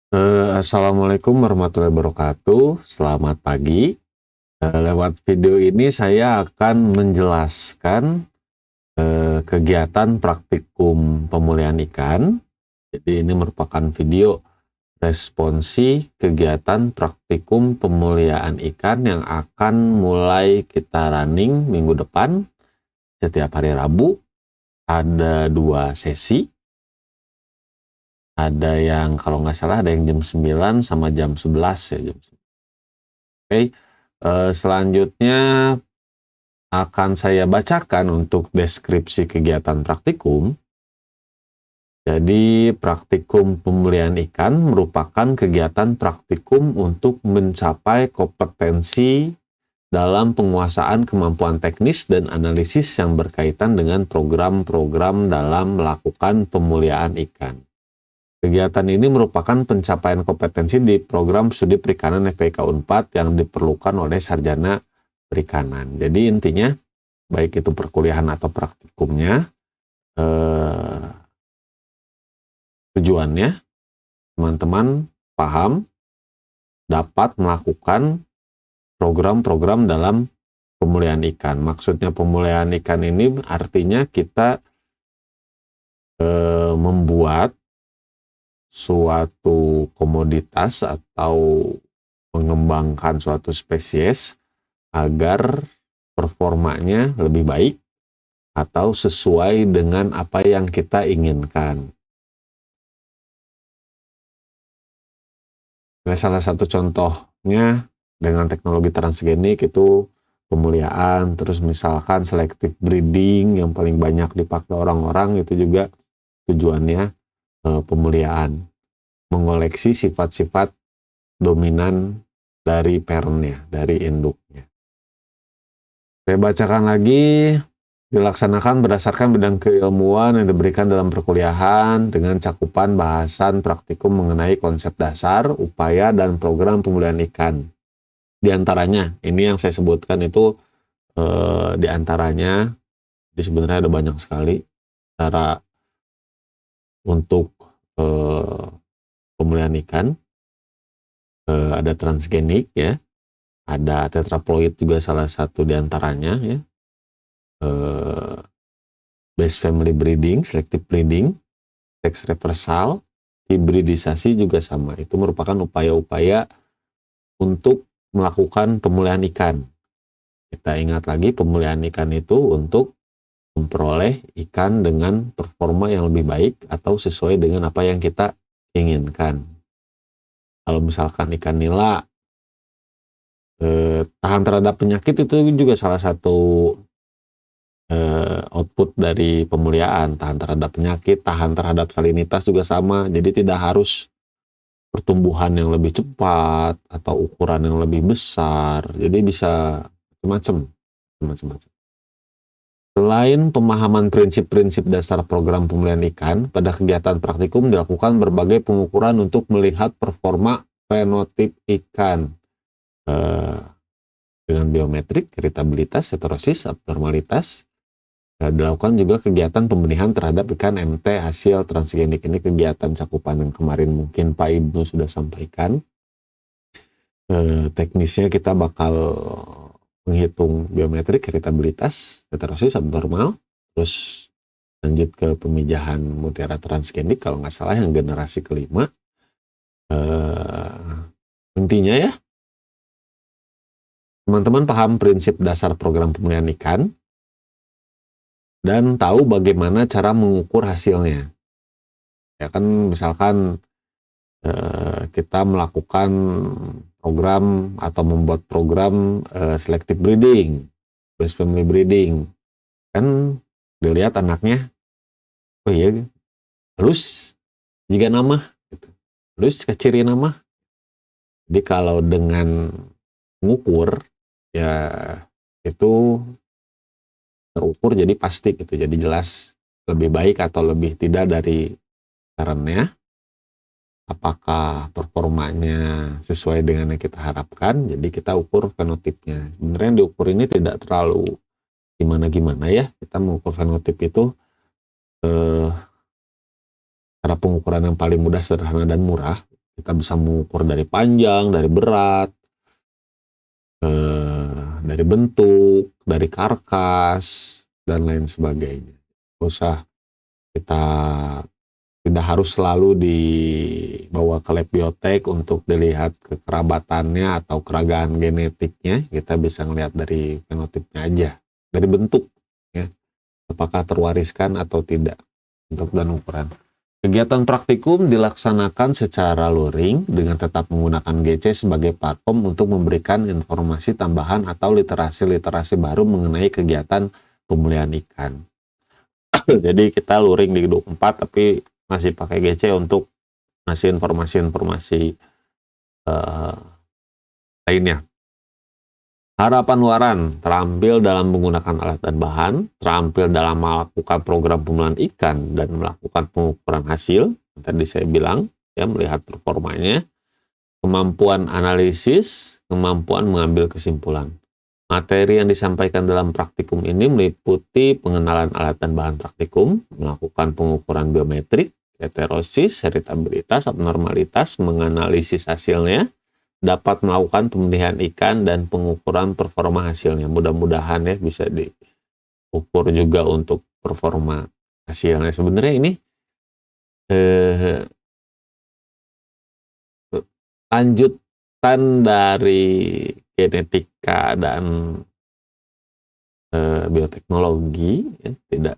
Assalamualaikum warahmatullahi wabarakatuh. Selamat pagi. Lewat video ini saya akan menjelaskan kegiatan praktikum pemulihan ikan. Jadi ini merupakan video responsi kegiatan praktikum pemulihan ikan yang akan mulai kita running minggu depan setiap hari Rabu. Ada 2 sesi. Ada yang kalau nggak salah ada yang jam 9 sama jam 11 ya. Oke, selanjutnya akan saya bacakan untuk deskripsi kegiatan praktikum. Jadi praktikum pemulihan ikan merupakan kegiatan praktikum untuk mencapai kompetensi dalam penguasaan kemampuan teknis dan analisis yang berkaitan dengan program-program dalam melakukan pemulihan ikan. Kegiatan ini merupakan pencapaian kompetensi di program studi perikanan FPIK Unpad yang diperlukan oleh sarjana perikanan. Jadi intinya, baik itu perkuliahan atau praktikumnya, tujuannya teman-teman paham dapat melakukan program-program dalam pemulihan ikan. Maksudnya pemulihan ikan ini artinya kita membuat suatu komoditas atau mengembangkan suatu spesies agar performanya lebih baik atau sesuai dengan apa yang kita inginkan. Nah, salah satu contohnya dengan teknologi transgenik itu pemuliaan, terus misalkan selective breeding yang paling banyak dipakai orang-orang itu juga tujuannya pemuliaan, mengoleksi sifat-sifat dominan dari parentnya, dari induknya. Saya bacakan lagi, dilaksanakan berdasarkan bidang keilmuan yang diberikan dalam perkuliahan dengan cakupan bahasan praktikum mengenai konsep dasar, upaya, dan program pemulihan ikan. Di antaranya, ini yang saya sebutkan itu di antaranya, sebenarnya ada banyak sekali cara untuk pemulihan ikan. Ada transgenik ya, ada tetraploid juga salah satu diantaranya ya, base family breeding, selective breeding, sex reversal, hibridisasi juga sama. Itu merupakan upaya-upaya untuk melakukan pemulihan ikan. Kita ingat lagi, pemulihan ikan itu untuk memperoleh ikan dengan performa yang lebih baik atau sesuai dengan apa yang kita inginkan. Kalau misalkan ikan nila tahan terhadap penyakit, itu juga salah satu output dari pemulihan. Tahan terhadap penyakit, tahan terhadap salinitas juga sama. Jadi tidak harus pertumbuhan yang lebih cepat atau ukuran yang lebih besar. Jadi bisa macam-macam. Selain pemahaman prinsip-prinsip dasar program pemulihan ikan, pada kegiatan praktikum dilakukan berbagai pengukuran untuk melihat performa fenotip ikan dengan biometrik, iritabilitas, heterosis, abnormalitas. Dilakukan juga kegiatan pembenihan terhadap ikan MT hasil transgenik. Ini kegiatan cakupan yang kemarin mungkin Pak Ibnu sudah sampaikan. Teknisnya kita bakal menghitung biometrik, iritabilitas, heterosis, abnormal, terus lanjut ke pemijahan mutiara transgenik kalau nggak salah yang generasi kelima. Intinya ya, teman-teman paham prinsip dasar program pemulihan ikan dan tahu bagaimana cara mengukur hasilnya. Ya kan, misalkan kita melakukan program atau membuat program selective breeding, base family breeding, kan dilihat anaknya, oh iya, halus jika nama, gitu. Halus ke ciri nama. Jadi kalau dengan mengukur, ya itu terukur jadi pasti gitu, jadi jelas lebih baik atau lebih tidak dari sarannya. Apakah performanya sesuai dengan yang kita harapkan, jadi kita ukur fenotipnya. Sebenarnya yang diukur ini tidak terlalu gimana-gimana ya, kita mengukur fenotip itu cara pengukuran yang paling mudah, sederhana, dan murah. Kita bisa mengukur dari panjang, dari berat, dari bentuk, dari karkas, dan lain sebagainya. Nggak usah kita tidak harus selalu dibawa ke lab biotek untuk dilihat kekerabatannya atau keragaman genetiknya. Kita bisa ngelihat dari fenotipnya aja, dari bentuk, ya, apakah terwariskan atau tidak untuk dan ukuran. Kegiatan praktikum dilaksanakan secara luring dengan tetap menggunakan GC sebagai platform untuk memberikan informasi tambahan atau literasi-literasi baru mengenai kegiatan pemulihan ikan. Jadi kita luring di 24 tapi masih pakai GC untuk ngasih informasi-informasi lainnya. Harapan waran, terampil dalam menggunakan alat dan bahan, terampil dalam melakukan program pemulihan ikan dan melakukan pengukuran hasil. Tadi saya bilang, ya, melihat performanya, kemampuan analisis, kemampuan mengambil kesimpulan. Materi yang disampaikan dalam praktikum ini meliputi pengenalan alat dan bahan praktikum, melakukan pengukuran biometrik, heterosis, heritabilitas, abnormalitas, menganalisis hasilnya, dapat melakukan pemilihan ikan dan pengukuran performa hasilnya. Mudah-mudahan ya bisa diukur juga untuk performa hasilnya. Sebenarnya ini lanjutan dari genetika dan bioteknologi, ya, tidak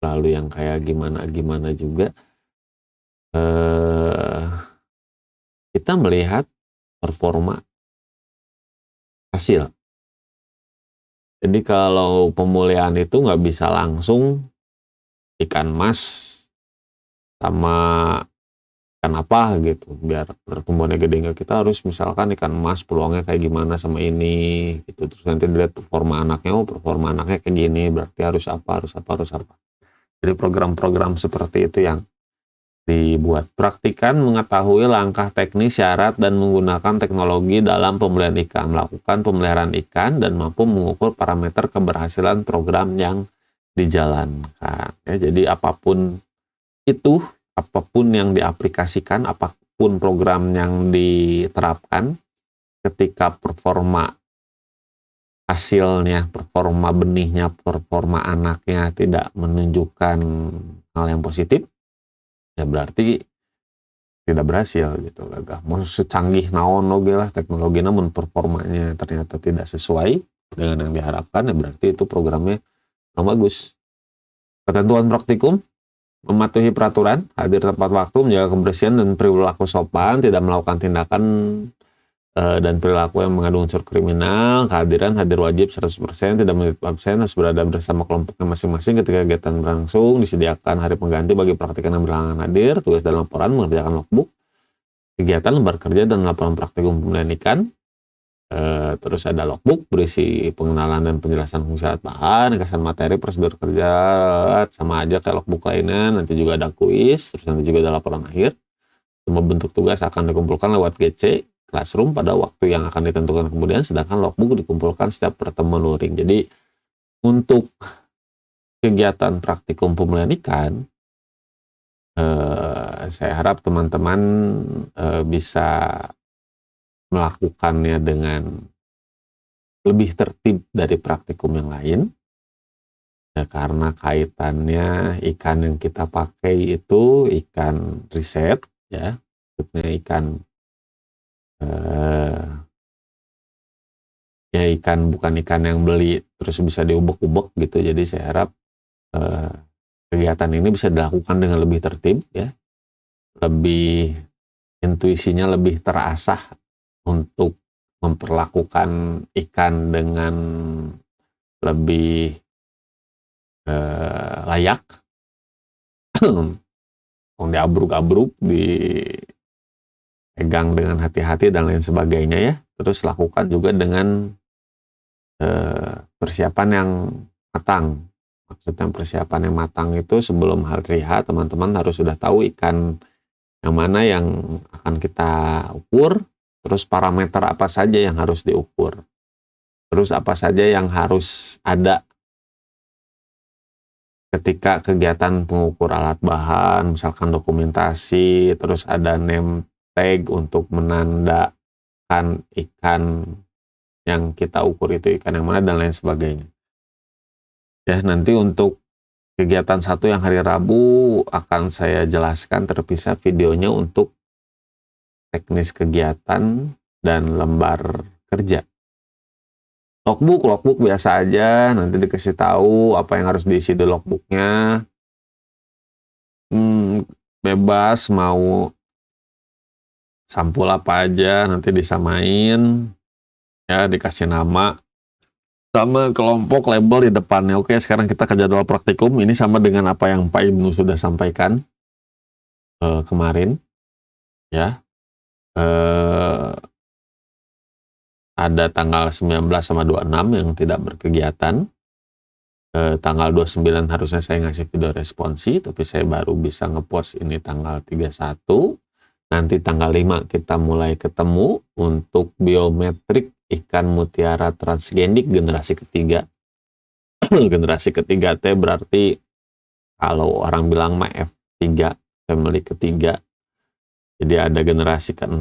selalu yang kayak gimana-gimana juga. Kita melihat performa hasil. Jadi kalau pemulihan itu nggak bisa langsung ikan mas sama ikan apa gitu biar pertumbuhannya gede, nggak. Kita harus misalkan ikan emas peluangnya kayak gimana sama ini gitu, terus nanti dilihat performa anaknya, performa anaknya kayak gini, berarti harus apa. Jadi program-program seperti itu yang dibuat. Praktikan mengetahui langkah teknis, syarat, dan menggunakan teknologi dalam pemulihan ikan, melakukan pemeliharaan ikan, dan mampu mengukur parameter keberhasilan program yang dijalankan. Ya, jadi apapun itu, apapun yang diaplikasikan, apapun program yang diterapkan, ketika performa hasilnya, performa benihnya, performa anaknya tidak menunjukkan hal yang positif, ya berarti tidak berhasil gitu. Gagah mau secanggih naon oge lah teknologi, namun performanya ternyata tidak sesuai dengan yang diharapkan, ya berarti itu programnya kurang bagus. Ketentuan praktikum: mematuhi peraturan, hadir tepat waktu, menjaga kebersihan dan perilaku sopan, tidak melakukan tindakan dan perilaku yang mengandung unsur kriminal. Kehadiran, hadir wajib 100%, tidak menjadi absen, harus berada bersama kelompoknya masing-masing ketika kegiatan berlangsung, disediakan hari pengganti bagi praktikan yang berhalangan hadir, tugas dan laporan, mengerjakan logbook, kegiatan, lembar kerja, dan laporan praktikum pemulihan ikan. Terus ada logbook berisi pengenalan dan penjelasan fungsi alat bahan, kesan materi, prosedur kerja, sama aja kayak logbook lainnya. Nanti juga ada kuis, terus nanti juga ada laporan akhir. Semua bentuk tugas akan dikumpulkan lewat GC Classroom pada waktu yang akan ditentukan kemudian, sedangkan logbook dikumpulkan setiap pertemuan luring. Jadi untuk kegiatan praktikum pemulihan ikan, saya harap teman-teman bisa melakukannya dengan lebih tertib dari praktikum yang lain, ya, karena kaitannya ikan yang kita pakai itu ikan riset, ya, maksudnya ikan bukan ikan yang beli terus bisa diubek-ubek gitu. Jadi saya harap kegiatan ini bisa dilakukan dengan lebih tertib, ya, lebih intuisinya lebih terasah untuk memperlakukan ikan dengan lebih layak. Diabruk-abruk, dipegang dengan hati-hati dan lain sebagainya, ya. Terus lakukan juga dengan persiapan yang matang. Maksudnya persiapan yang matang itu sebelum hari H, teman-teman harus sudah tahu ikan yang mana yang akan kita ukur, terus parameter apa saja yang harus diukur, terus apa saja yang harus ada ketika kegiatan pengukur alat bahan, misalkan dokumentasi, terus ada name tag untuk menandakan ikan yang kita ukur itu ikan yang mana dan lain sebagainya. Ya, nanti untuk kegiatan 1 yang hari Rabu akan saya jelaskan terpisah videonya untuk teknis kegiatan dan lembar kerja. Logbook biasa aja, nanti dikasih tahu apa yang harus diisi di logbooknya. Bebas mau sampul apa aja, nanti disamain, ya dikasih nama, sama kelompok label di depannya. Oke, sekarang kita ke jadwal praktikum. Ini sama dengan apa yang Pak Ibnu sudah sampaikan kemarin, ya. Ada tanggal 19 sama 26 yang tidak berkegiatan. Tanggal 29 harusnya saya ngasih video responsi, tapi saya baru bisa ngepost ini tanggal 31. Nanti tanggal 5 kita mulai ketemu untuk biometrik ikan mutiara transgenik generasi ketiga. Generasi ketiga T berarti kalau orang bilang mah F3, family ketiga. Jadi ada generasi ke-0,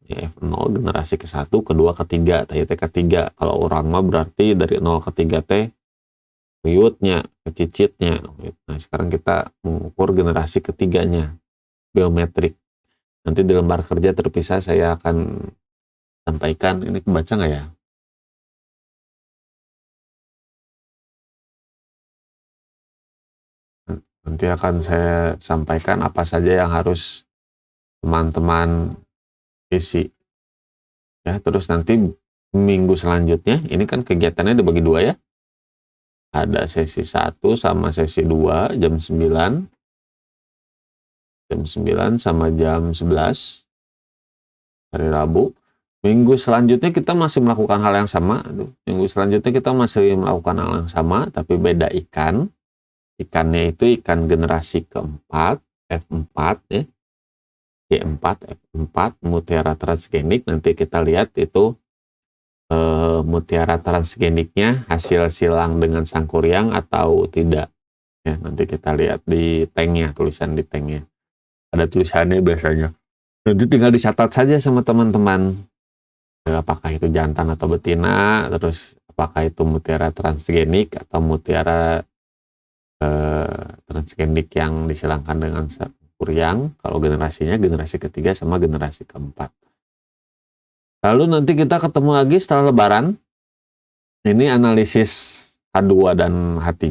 ya F0, generasi ke-1, kedua, ketiga, TYT ketiga. Kalau orang mah berarti dari 0 ke 3 T, kuyutnya, kecicitnya. Nah, sekarang kita mengukur generasi ketiganya, biometrik. Nanti di lembar kerja terpisah saya akan sampaikan, ini kebaca nggak ya? Nanti akan saya sampaikan apa saja yang harus teman-teman isi. Ya, terus nanti minggu selanjutnya, ini kan kegiatannya dibagi 2 ya. Ada sesi 1 sama sesi 2 jam 9. Jam 9 sama jam 11 hari Rabu. Minggu selanjutnya kita masih melakukan hal yang sama. Minggu selanjutnya kita masih melakukan hal yang sama, tapi beda ikan. Ikannya itu ikan generasi keempat, F4 ya. G4, F4, mutiara transgenik. Nanti kita lihat itu mutiara transgeniknya hasil silang dengan sangkuriang atau tidak. Ya, nanti kita lihat di tanknya, tulisan di tanknya. Ada tulisannya biasanya. Nanti tinggal dicatat saja sama teman-teman. Apakah itu jantan atau betina, terus apakah itu mutiara transgenik atau mutiara transgenik yang disilangkan dengan sangkuriang. Kalau generasinya generasi ketiga sama generasi keempat. Lalu nanti kita ketemu lagi setelah Lebaran. Ini analisis H2 dan H3.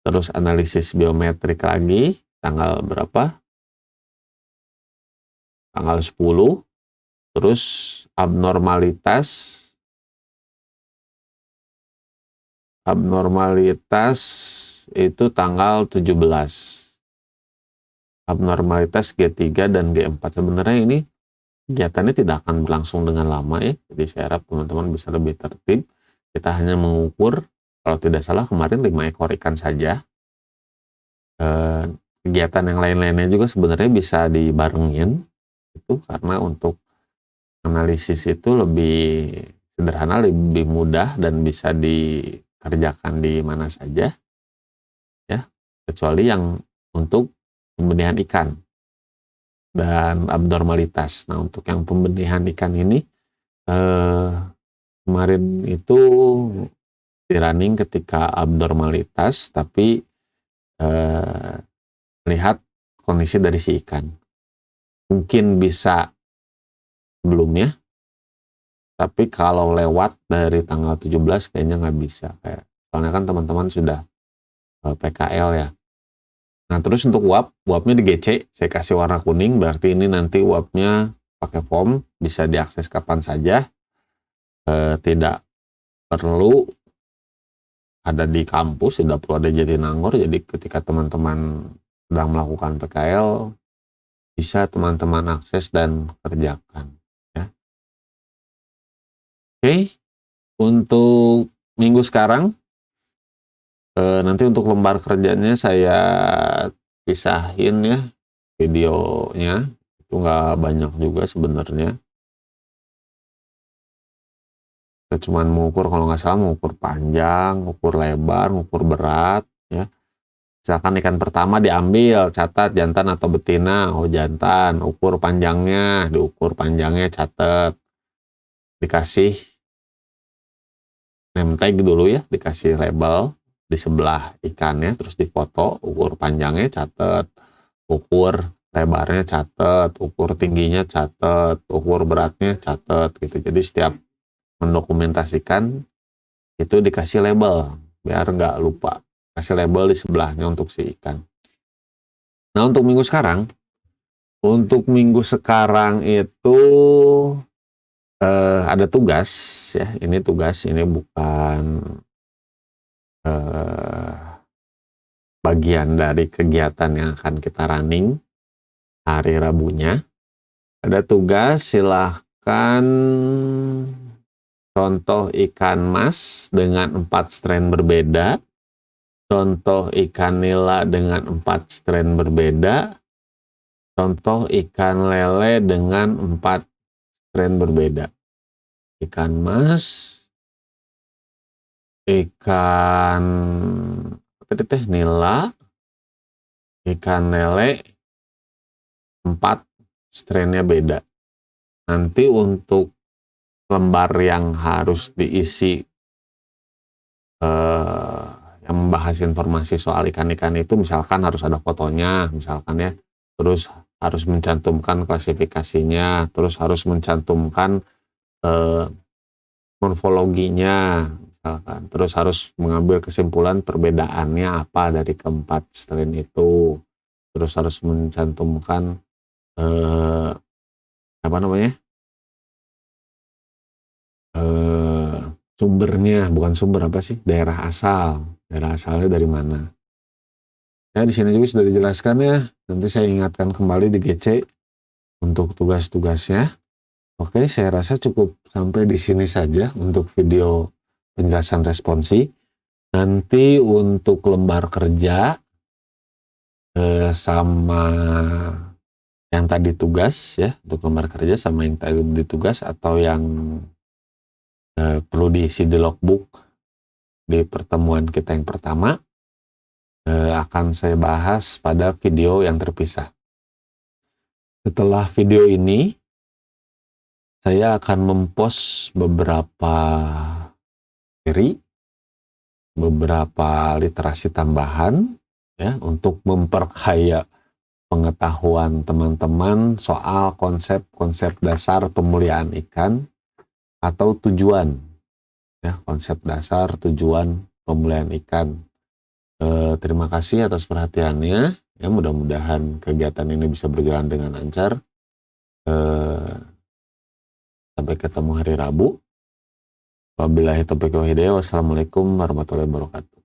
Terus analisis biometrik lagi. Tanggal berapa? Tanggal 10. Terus abnormalitas itu tanggal 17. Abnormalitas G3 dan G4. Sebenarnya ini kegiatannya tidak akan berlangsung dengan lama ya. Jadi saya harap teman-teman bisa lebih tertib. Kita hanya mengukur, kalau tidak salah kemarin 5 ekor ikan saja. Kegiatan yang lain-lainnya juga sebenarnya bisa dibarengin. Itu karena untuk analisis itu lebih sederhana, lebih mudah, dan bisa dikerjakan di mana saja. Ya, kecuali yang untuk pembenihan ikan dan abnormalitas. Nah, untuk yang pembenihan ikan ini kemarin itu di running ketika abnormalitas, tapi melihat kondisi dari si ikan. Mungkin bisa sebelumnya, tapi kalau lewat dari tanggal 17 kayaknya nggak bisa. Soalnya kan teman-teman sudah PKL ya. Nah, terus untuk uapnya di GC, saya kasih warna kuning, berarti ini nanti uapnya pakai foam, bisa diakses kapan saja, tidak perlu ada di kampus, tidak perlu ada Jatinangor. Jadi ketika teman-teman sedang melakukan PKL, bisa teman-teman akses dan kerjakan. Ya. Oke, untuk minggu sekarang, nanti untuk lembar kerjanya saya pisahin ya videonya, itu nggak banyak juga sebenarnya. Kita cuma mengukur, kalau nggak salah mengukur panjang, mengukur lebar, mengukur berat ya. Misalkan ikan pertama diambil, catat jantan atau betina. Oh jantan, ukur panjangnya, diukur panjangnya, catat. Dikasih name tag dulu ya, dikasih label di sebelah ikannya, terus difoto, ukur panjangnya, catat. Ukur lebarnya, catat. Ukur tingginya, catat. Ukur beratnya, catat gitu. Jadi setiap mendokumentasikan itu dikasih label, biar nggak lupa. Kasih label di sebelahnya untuk si ikan. Nah, untuk minggu sekarang itu ada tugas ya. Ini tugas, ini bukan bagian dari kegiatan yang akan kita running hari Rabunya. Ada tugas, silahkan contoh ikan mas dengan 4 strain berbeda. Contoh ikan nila dengan 4 strain berbeda. Contoh ikan lele dengan 4 strain berbeda. Ikan mas, ikan nila, ikan lele, 4 strainnya beda. Nanti untuk lembar yang harus diisi yang membahas informasi soal ikan-ikan itu, misalkan harus ada fotonya, misalkan ya, terus harus mencantumkan klasifikasinya, terus harus mencantumkan morfologinya, misalkan, terus harus mengambil kesimpulan perbedaannya apa dari keempat strain itu, terus harus mencantumkan apa namanya, sumbernya, bukan sumber, apa sih, daerah asalnya dari mana. Ya, di sini juga sudah dijelaskan ya. Nanti saya ingatkan kembali di GC untuk tugas-tugasnya. Oke, saya rasa cukup sampai di sini saja untuk video penjelasan responsi. Nanti untuk lembar kerja sama yang tadi tugas ya, untuk lembar kerja sama yang tadi tugas atau yang perlu diisi di logbook di pertemuan kita yang pertama, akan saya bahas pada video yang terpisah. Setelah video ini, saya akan mempost beberapa materi, beberapa literasi tambahan ya, untuk memperkaya pengetahuan teman-teman soal konsep-konsep dasar pemuliaan ikan atau tujuan ya, konsep dasar tujuan pemuliaan ikan. Terima kasih atas perhatiannya ya, mudah-mudahan kegiatan ini bisa berjalan dengan lancar. Sampai ketemu hari Rabu. Wabillahi taufiq wal hidayah. Wassalamualaikum warahmatullahi wabarakatuh.